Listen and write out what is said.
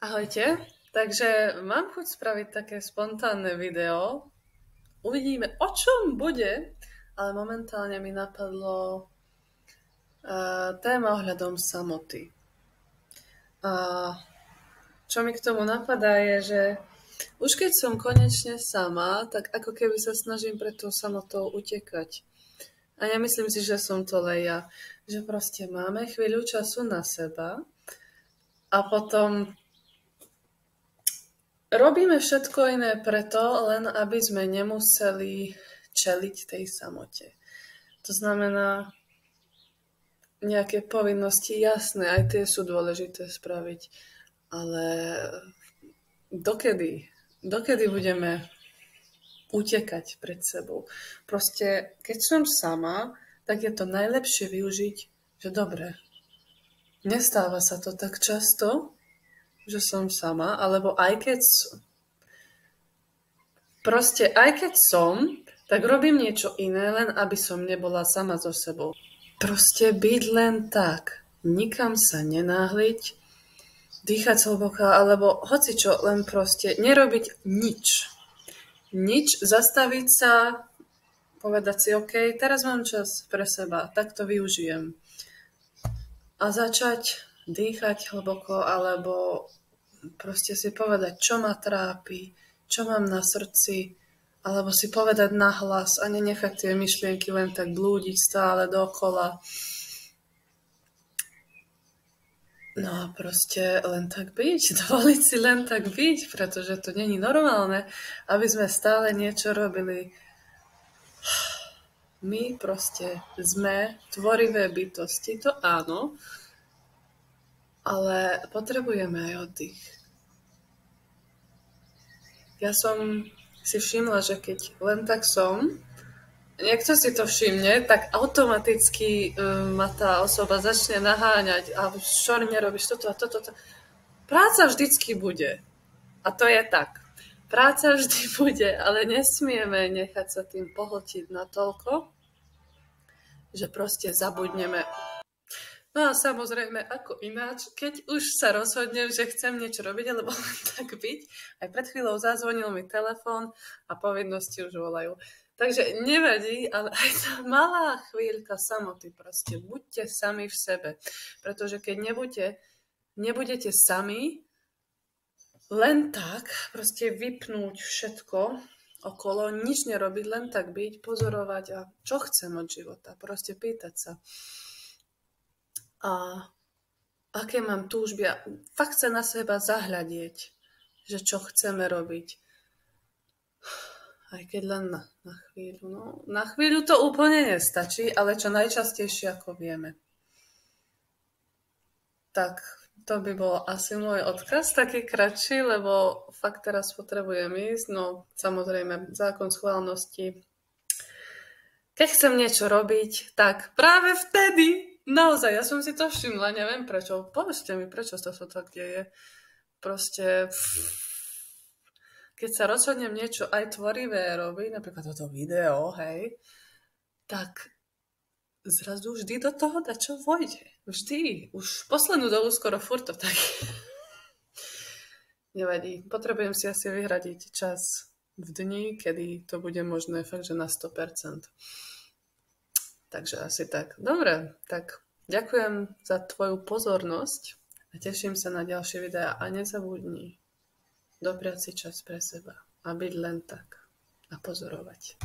Ahojte, takže mám chuť spraviť také spontánne video. Uvidíme, o čom bude, ale momentálne mi napadlo téma ohľadom samoty. A čo mi k tomu napadá je, že už keď som konečne sama, tak ako keby sa snažím pred tou samotou utekať. A nemyslím si, že som to ja. Že proste máme chvíľu času na seba a potom robíme všetko iné preto, len aby sme nemuseli čeliť tej samote. To znamená, nejaké povinnosti, jasné, aj tie sú dôležité spraviť, ale dokedy budeme utekať pred sebou? Proste, keď som sama, tak je to najlepšie využiť, že dobre, nestáva sa to tak často, že som sama, alebo aj keď som, tak robím niečo iné, len aby som nebola sama so sebou. Proste byť len tak, nikam sa nenáhliť, dýchať hlboko, alebo hocičo, len proste nerobiť nič. Nič, zastaviť sa, povedať si, OK, teraz mám čas pre seba, tak to využijem. A začať dýchať hlboko, alebo proste si povedať, čo ma trápi, čo mám na srdci, alebo si povedať nahlas a nenechať tie myšlienky len tak blúdiť stále dokola. No a proste len tak byť, dovoliť si len tak byť, pretože to není normálne, aby sme stále niečo robili. My proste sme tvorivé bytosti, to áno, ale potrebujeme aj oddych. Ja som si všimla, že keď len tak som, niekto si to všimne, tak automaticky ma tá osoba začne naháňať a čo nerobíš toto a toto. Práca vždycky bude. A to je tak. Práca vždy bude, ale nesmieme nechať sa tým pohltiť natoľko, že proste zabudneme. No a samozrejme, ako ináč, keď už sa rozhodnem, že chcem niečo robiť, alebo len tak byť, aj pred chvíľou zazvonil mi telefón a povinnosti už volajú. Takže nevadí, ale aj tá malá chvíľka samoty proste, buďte sami v sebe. Pretože keď nebudete sami, len tak proste vypnúť všetko okolo, nič nerobiť, len tak byť, pozorovať a čo chcem od života, proste pýtať sa. A aké mám túžby a fakt sa na seba zahľadieť, že čo chceme robiť. Aj keď len na chvíľu. No, na chvíľu to úplne nestačí, ale čo najčastejšie ako vieme. Tak, to by bol asi môj odkaz, taký kratší, lebo fakt teraz potrebujem ísť. No, samozrejme, zákon schválnosti. Keď chcem niečo robiť, tak práve vtedy, naozaj, ja som si to všimla, neviem prečo. Povedzte mi, prečo to sa tak deje. Proste, keď sa rozhodnem niečo aj tvorivé robiť, napríklad toto video, hej, tak zrazu vždy do toho dačo vojde. Vždy. Už poslednú dobu skoro furt to tak. Nevadí. Potrebujem si asi vyhradiť čas v dni, kedy to bude možné fakt, že na 100%. Takže asi tak. Dobre, tak ďakujem za tvoju pozornosť a teším sa na ďalšie videá a nezabudni dopriať si čas pre seba a byť len tak a pozorovať.